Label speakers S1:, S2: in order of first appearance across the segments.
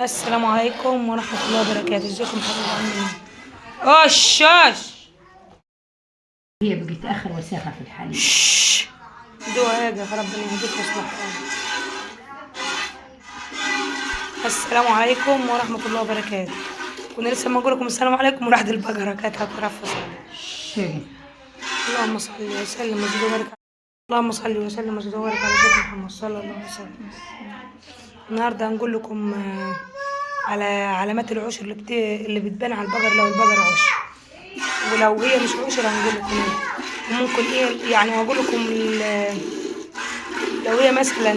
S1: السلام عليكم ورحمة الله وبركاته. ازيكم حبايبي عاملين ايه؟ الشاش
S2: هي بقت آخر وساخة في الحليب.
S1: دعاء يا ربنا يهديك ويصلح حالك. السلام عليكم ورحمة الله وبركاته. كنا لسه ما نقول لكم السلام عليكم وراحت البقرة كانت هترفص.
S2: شيء
S1: اللهم صل وسلم وزد وبارك اللهم صل وسلم وزد وبارك على سيدنا محمد صلى الله عليه وسلم. النهارده هنقول لكم على علامات العشر اللي بتبان على البقر لو البقرة عشر، ولو هي مش عشر هنقول لكم ايه. وممكن ايه يعني هقول لكم لو هي مثلا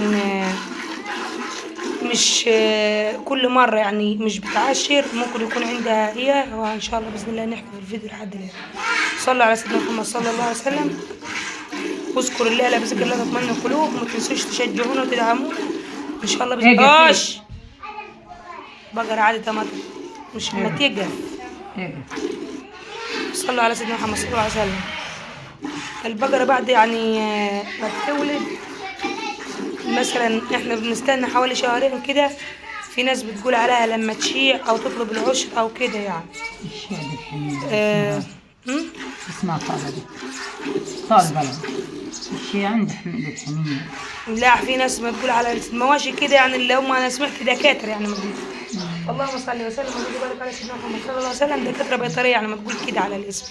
S1: مش كل مرة يعني مش بتعشر، ممكن يكون عندها هي، وإن شاء الله بإذن الله نحكي في الفيديو لحد الآن. صلوا على سيدنا محمد صلى الله عليه وسلم. واذكروا الله لا بذكر الله تطمئن القلوب. وما تنسوش تشجعونا وتدعمونا إن شاء الله بإذن الله. بقرة عادة مش ما تيجي. صلوا على سيدنا محمد صلى الله عليه وسلم. البقرة بعد يعني ما بتولد مثلا احنا بنستنى حوالي شهرين كده. في ناس بتقول عليها لما تشيع او تطلب العشر او كده يعني.
S2: الشهد الحميد اسمها طالبة بلد الشيء عند حميد الحميد.
S1: لا في ناس ما تقول على المواشي كده يعني، اللي هم انا سمعت دكاتره يعني ما تقول. اللهم صل وسلم وبارك على سيدنا محمد صلى الله عليه وسلم. دكاتره بيطريه يعني ما تقول كده على الاسم.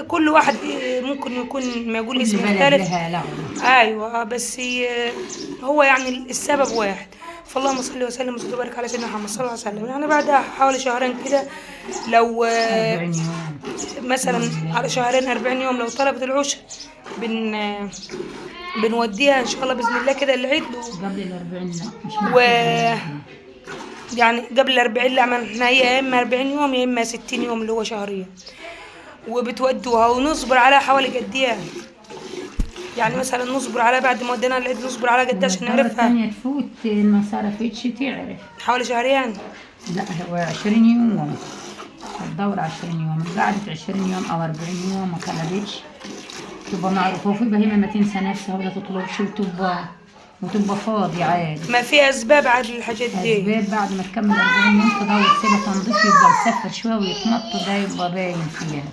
S1: كل واحد ممكن يكون ما يقول اسم مختلف. ايوه بس هو يعني السبب واحد. فاللهم صل وسلم وبارك على سيدنا محمد صلى الله عليه وسلم. يعني بعدها حوالي شهرين كده لو
S2: 40 يوم
S1: مثلا على شهرين 40 يوم لو طلبت العشر بنوديها ان شاء الله باذن الله كده العيد.
S2: قبل ال 40 لا مش
S1: يعني قبل ال 40 لا، احنا هي يا اما 40 يوم يا اما 60 يوم اللي هو شهرين. وبتودوها ونصبر عليها حوالي قد ايه يعني، مثلا نصبر على بعد ما ودينا العيد نصبر على قد عشان نعرفها.
S2: الثانية تفوت ما صرفتش تعرف
S1: حوالي شهرين.
S2: لا هو 20 يوم الدورة 20 يوم. قعدت 20 يوم او 40 يوم ما طلبتش تبقى معروفة. وفي بهيمة ما تنسى نفسها ولا تطلبش وتبقى فاضي عادي.
S1: ما في اسباب عاد الحاجات دي.
S2: اسباب بعد ما تكمل 40 يوم تدور تسيبها تنضيف يبقى مسفر شويه ويتنط، ده يبقى باين فيها.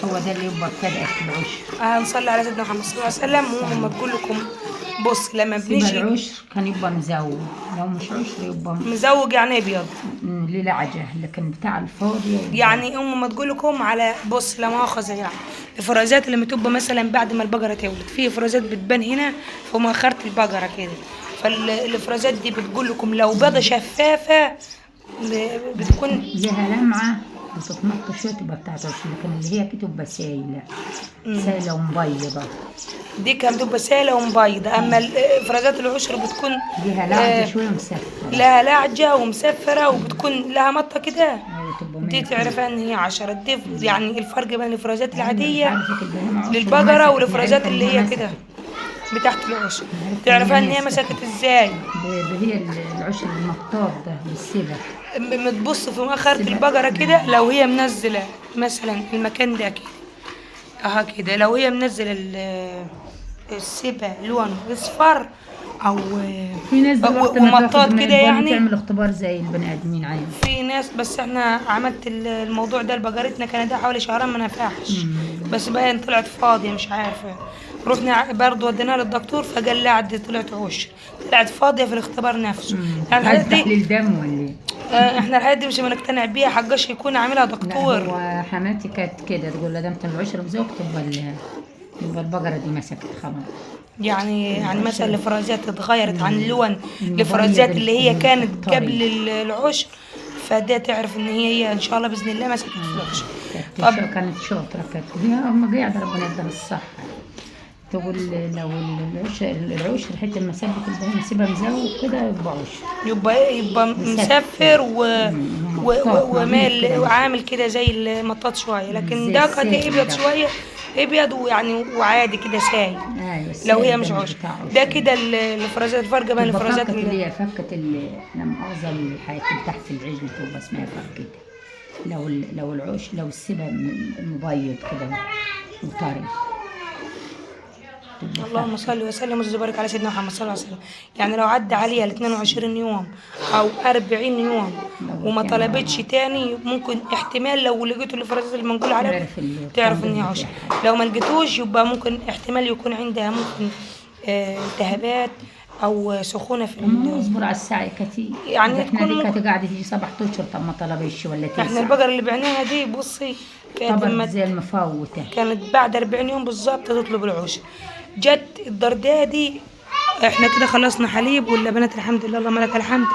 S2: هو ده اللي يبقى ابتدأت العشر.
S1: هنصلي على سيدنا محمد صلى الله عليه وسلم. وهم تقول لكم بص لما بنيجي
S2: العشر كان يبقى مزوج، لو مش عشر يبقى
S1: مزوج يعني ابيض
S2: للعجه، لكن بتاع الفاضي
S1: يعني ما تقول لكم على بص لا مؤاخذه يعني الافرازات اللي بتبقى مثلا بعد ما البقره تولد. في افرازات بتبان هنا في مؤخره البقره كده. فالافرازات دي بتقول لكم لو بيضه شفافه بتكون
S2: لها لمعه وتتنط شويه تبقى بتاعت عشر، لكن اللي هي بتبقى سايله سايله ومبيضه.
S1: دي كانت بتبقى سايله ومبيضه. اما افرازات العشر بتكون
S2: لها لعجه شويه مسفره.
S1: لها لعجه ومسفره وبتكون لها مطه كده. دي تعرفها ان هي 10. دي يعني الفرق بين الافرازات العاديه للبقره والافرازات اللي هي كده بتاعت العشر. تعرفها ان هي مسكت ازاي؟
S2: هي العشر المطاط ده بالسبع.
S1: بتبص في مؤخرة البقرة كده لو هي منزلة مثلا المكان ده كده كده، لو هي منزلة السبع لونه اصفر او
S2: في ناس
S1: ومطاط كده يعني
S2: تعمل اختبار زي البني ادمين عادي.
S1: في ناس بس احنا عملت الموضوع ده لبقرتنا كان ده حوالي شهرين ما نفعش. بس باين طلعت فاضية مش عارفة. رحنا برضه وديناها للدكتور فقال لا عاد طلعت عشر، طلعت فاضية في الاختبار نفسه.
S2: يعني الحاجات دي تحليل دم ولا ايه؟
S1: احنا الحاجات دي مش بنقتنع بيها، حقاش يكون عاملها دكتور.
S2: لا هو حماتي كانت كده تقول له ده انت العشر بزوجته يبقى البقرة دي مسكت خلاص.
S1: يعني مثلا الافرازات اتغيرت عن لون الافرازات اللي هي كانت قبل العشر، فده تعرف ان هي ان شاء الله باذن الله مسكت في العشر.
S2: طب كانت شاطره كانت هم قاعده ربنا يديها الصحه. تقول لو العشر حته المسافه البهيمه نسيبها مزوج كده يبقى عشر،
S1: يبقى مسفر ومال وعامل كده زي المطاط شويه، لكن ده كان ابيض شويه ابيض ويعني وعادي كده سايل. لو هي مش عشر ده كده الافرازات. الفرق بين الافرازات
S2: اللي هي فكت لا مؤاخذه الحياه تحت في العجل تبقى اسمها فرق كده. لو العشر لو السبع مبيض كده وطري
S1: اللهم صل وسلم وبارك على سيدنا محمد صلى الله عليه وسلم. يعني لو عدى عليها ال 22 يوم او 40 يوم وما طلبتش تاني، ممكن احتمال لو لقيتوا الافرازات اللي بنقول عليها تعرف ان هي عشر. لو ما لقيتوش يبقى ممكن احتمال يكون عندها ممكن التهابات او سخونه في
S2: اصبر على الساعه كتير.
S1: يعني
S2: احنا دي كانت قاعده تيجي 7 اشهر، طب ما طلبش ولا 9.
S1: احنا البقره اللي بعناها دي بصي
S2: طبعا زي المفوته،
S1: كانت بعد 40 يوم بالظبط تطلب العشر. جت الدرداء دي احنا كده خلصنا حليب واللبنات الحمد لله اللهم لك الحمد،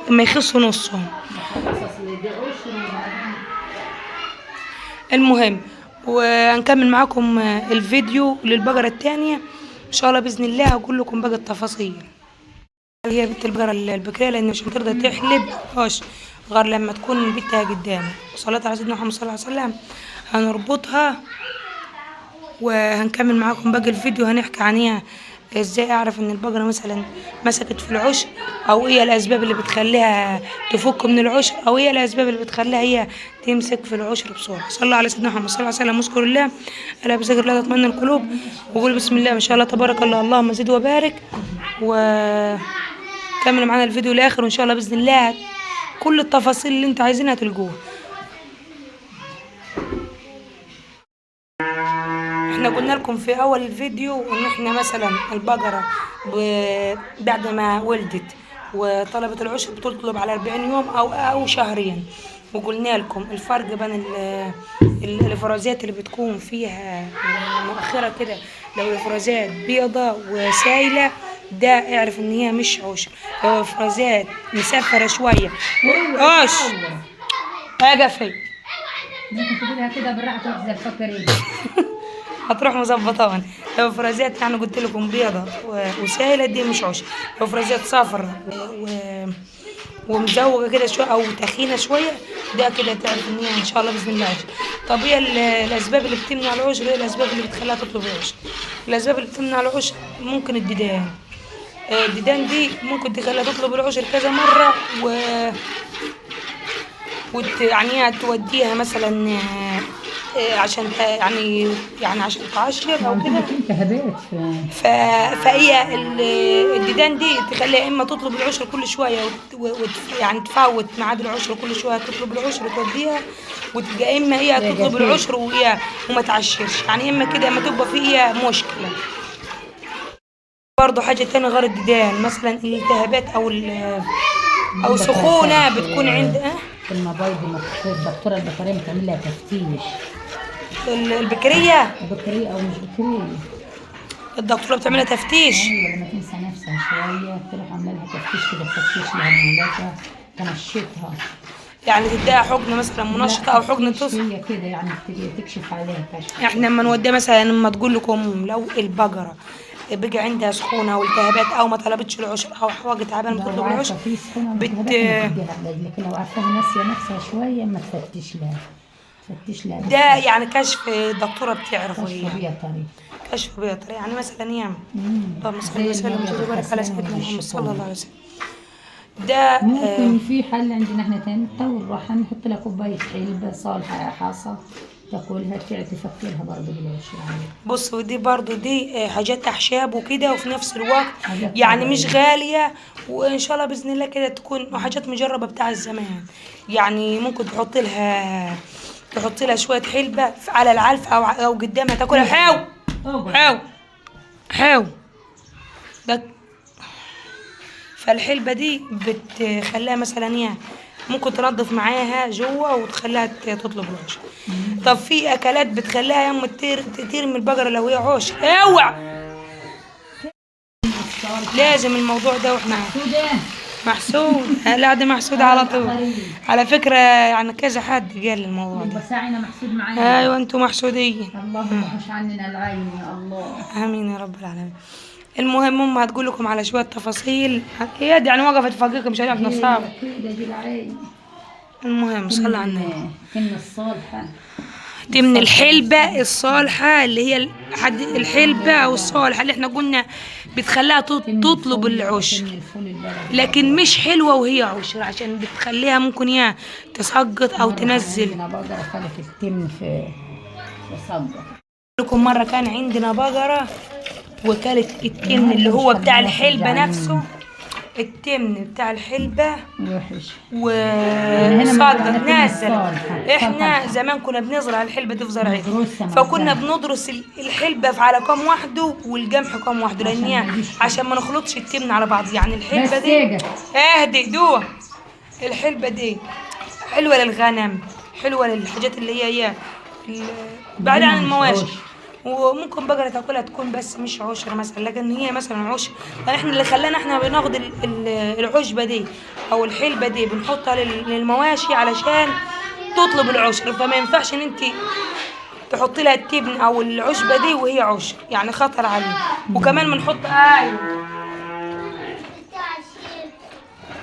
S1: اما يخصوا نصهم. المهم وهنكمل معاكم الفيديو للبقرة الثانية ان شاء الله باذن الله. هقول لكم باقي التفاصيل. هي بنت البقرة البكرية لان مش هترضى تحلب غير لما تكون بنتها قدامها. صلاة على سيدنا محمد صلى الله عليه وسلم. هنربطها وهنكمل معاكم باقي الفيديو. هنحكي عنها ازاي اعرف ان البقرة مثلا مسكت في العشر، او ايه الاسباب اللي بتخليها تفك من العشر، او ايه الاسباب اللي بتخليها هي تمسك في العشر بسرعة. صلى على سيدنا محمد صلى الله عليه وسلم. اذكر الله الا بذكر الله تطمئن القلوب، وقول بسم الله ما شاء الله تبارك الله اللهم زد وبارك. وكملوا معانا الفيديو لاخر وان شاء الله باذن الله كل التفاصيل اللي انتوا عايزينها تلقوها. احنا قلنا لكم في اول الفيديو ان احنا مثلا البقرة بعد ما ولدت وطلبت العشر بتطلب على 40 يوم او شهرين. وقلنا لكم الفرق بين الافرازات اللي بتكون فيها مؤخرة كده، لو الافرازات بيضة وسايلة ده اعرف ان هي مش عشر. لو الافرازات مسفرة شوية اقفي
S2: ممكن تقولها كده بالراحه زي الفكرين.
S1: هتروح مظبطان. لو فرازات يعني قلت لكم بيضة وسائلة دي مش عشر. لو فرازات صفرة ومزوجة كده شوية او تخينة شوية ده كده تعرف ان هي ان شاء الله باذن الله عشر. طب ايه الاسباب اللي بتمنع العشر؟ ايه الاسباب اللي بتخليها تطلب العشر؟ الاسباب اللي بتمنع العشر ممكن الديدان. الديدان دي ممكن تخليها تطلب العشر كذا مرة يعني توديها مثلا عشان يعني عشان تعشر او كده. فهي الديدان دي تخليها اما تطلب العشر كل شويه يعني تفوت ميعاد العشر كل شويه تطلب العشر وتوديها، وتبقى اما هي تطلب العشر وما تعشرش. يعني اما كده اما تبقى فيها مشكله. برضه حاجه تانية غير الديدان مثلا الالتهابات او سخونه بتكون عندها.
S2: المبايض الدكتوره البيطريه بتعمل لها تفتيش.
S1: البكريه
S2: او مش بكريه،
S1: الدكتوره بتعمل لها تفتيش.
S2: ايوه لما تنسى نفسها شويه تروح عامله لها تفتيش كده، تفتيش لها مولاتها تنشطها.
S1: يعني تديها حقن مثلا منشطه او حقن
S2: هي كده يعني تكشف عليها كشف.
S1: احنا لما نوديها مثلا لما تقول لكم لو البقره بقى عندها سخونه والتهابات او ما طلبتش العشر او حواجه تعبان بتطلب العشر
S2: لكن لو عارفاها ناسيه نفسها شويه ما تفتش لها.
S1: ده يعني كشف الدكتوره بتعرفه. هي كشف بيطري يعني مثلا يعمل اللهم صل وسلم وبارك على سيدنا محمد صلى الله عليه وسلم. ده
S2: ممكن في حل عندنا احنا تاني نروح نحط لها كوبايه حلبه صالحه حاصه تاكلها تفكرها برضه بالعشر.
S1: بص ودي برضه دي حاجات اعشاب وكده وفي نفس الوقت يعني مش غاليه، وان شاء الله باذن الله كده تكون حاجات مجربه بتاع الزمان. يعني ممكن تحط لها شويه حلبه على العلف او قدامها تاكلها. حاو ده. فالحلبه دي بتخليها مثلا يعني ممكن تنظف معاها جوه وتخليها تطلب العشر. طب في اكلات بتخليها يوم ترمي البقره لو هي عشر. اوعى لازم الموضوع ده واحنا محسود. لا ده محسود على طول على فكره. يعني كذا حد قال الموضوع ده.
S2: بس احنا محسود معانا.
S1: ايوه انتوا محسودين.
S2: اللهم مش عننا العين يا الله.
S1: امين يا رب العالمين. المهم هتقول لكم على شويه تفاصيل. هي يعني وقفت فقيقه مش هنعرف نصاب. المهم صلى على النبي. دي من الحلبة الصالحة اللي هي الحلبة أو الصالحة اللي احنا قلنا بتخليها تطلب العشر، لكن مش حلوة وهي عشر عشان بتخليها ممكن هي تسقط أو تنزل. لكم مرة كان عندنا بقرة وكلت التمن اللي هو بتاع الحلبة نفسه، التمن بتاع الحلبة
S2: وحش.
S1: وصادق نازل. احنا زمان كنا بنزرع الحلبة دي في زرعتنا، فكنا بندرس الحلبة على كام واحده والقمح كام واحده، لان هي عشان ما نخلطش التمن على بعض. يعني الحلبة دي اهدي دوه، الحلبة دي حلوة للغنم، حلوة للحاجات اللي هي بعيد عن المواشي. وممكن بقرة تاكلها تكون بس مش عشر مثلا، لكن هي مثلا عشر. احنا اللي خلانا احنا بناخد العشبة دي او الحلبة دي بنحطها للمواشي علشان تطلب العشر، فما ينفعش ان انت تحطي لها التبن او العشبة دي وهي عشر، يعني خطر عليه. وكمان بنحط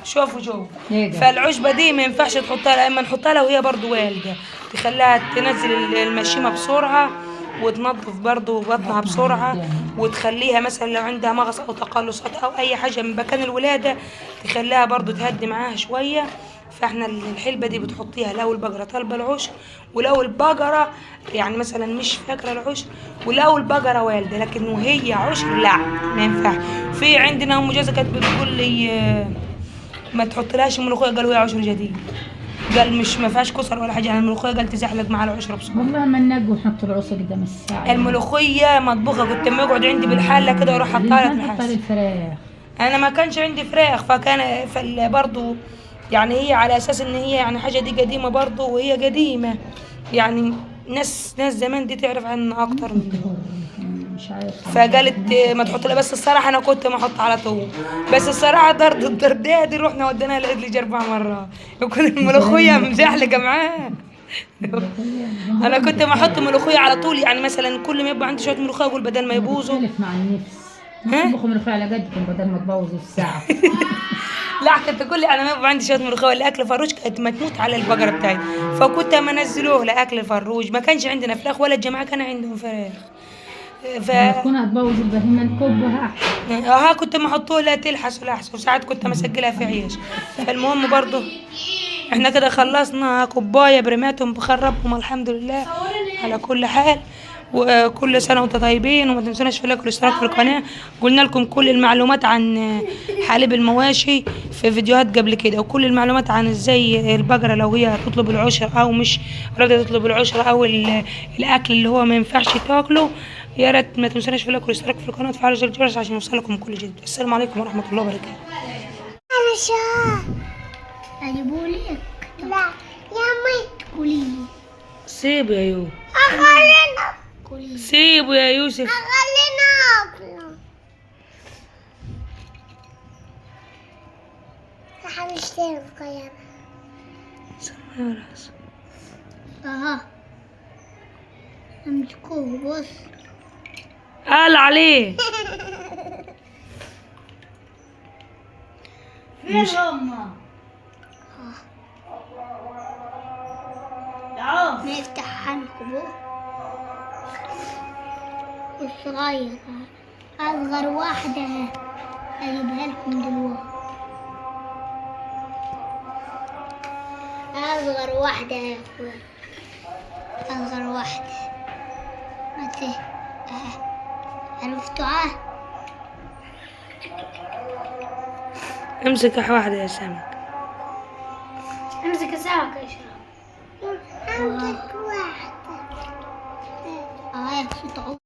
S1: شوفوا فالعشبة دي ما ينفعش تحطها لها، اما نحطها لها وهي برضو والدة، تخليها تنزل المشيمة بسرعة وتنظف برضو بطنها بسرعة، وتخليها مثلا لو عندها مغص أو تقلصات أو أي حاجة من مكان الولادة تخليها برضو تهدي معاها شوية. فاحنا الحلبة دي بتحطيها لو البقرة طالبة العشر، ولو البقرة يعني مثلا مش فاكرة العشر، ولو البقرة والدة. لكن وهي عشر لا ما ينفع. في عندنا أم جوزة كانت بتقول لي ما تحطلهاش ملوخية، قالوا هي عشر جديد، قال مش ما فيهاش كسر ولا حاجه. يعني الملوخيه قال تزحلق مع العشره بسرعه.
S2: والله ما ننقي ونحط العصا قدام الساعه.
S1: الملوخيه مطبوخه، كنت لما يقعد عندي بالحله كده واروح احطها لها في
S2: نحطها للفراخ.
S1: انا ما كانش عندي فراخ، فكان برضه يعني هي على اساس ان هي يعني حاجه دي قديمه برضه، وهي قديمه يعني ناس زمان دي تعرف عنها اكتر من
S2: مش عارف.
S1: فقالت ما تحط لها. بس الصراحه انا كنت ما احط على طول، بس الصراحه الدرديه دي رحنا وديناها لقيت لي 4 مرات يكون الملوخيه مزحلقه معاه. انا كنت ما احط ملوخيه على طول، يعني مثلا كل ما يبقى عندي شويه ملوخيه اقول بدل ما يبوظوا.
S2: مختلف مع النفس. نطبخ ملوخيه على قدكم بدل ما تبوظوا الساعه.
S1: لا كنت تقول لي انا ما يبقى عندي شويه ملوخيه ولا اكل فروج كانت ما تموت على البقره بتاعتي، فكنت ما انزلوه لاكل فروج. ما كانش عندنا فراخ ولا الجماعه كان عندهم فراخ.
S2: لما تكون هتبوظ البهيمه نكبها.
S1: ها كنت ما احطوه لا تلحس ولا احس، وساعات كنت مسجلها في عيش. فالمهم برضه احنا كده خلصنا كوبايه برماتهم بخربهم الحمد لله على كل حال. وكل سنه وانتم طيبين، وما تنسوناش في لايك والاشتراك في القناه. قلنا لكم كل المعلومات عن حليب المواشي في فيديوهات قبل كده، وكل المعلومات عن ازاي البقره لو هي تطلب العشر او مش راضيه تطلب العشر، او الاكل اللي هو ما ينفعش تاكله. يا ريت ما تنسوناش في لايك والاشتراك في القناه وتفعلوا زر الجرس عشان يوصلكم كل جديد. السلام عليكم ورحمه الله وبركاته.
S3: اجيبولك؟ لا يا مي تقولي
S1: سيبوا يا يوسف،
S3: اخلينا قولي
S1: سيبوا يا يوسف،
S3: اخلينا اكله. هنشتري القيامة. اها امسكوه بص
S1: قال عليه
S3: فين هما؟ نفتح عنكبه والصغير أصغر واحدة أجيبها لكم دلوقتي. أصغر واحدة يا أخوي، أصغر واحدة متى عرفتوها؟
S1: امسك واحدة يا سامك،
S3: امسك السمكة يا شباب. امسك واحدة. يا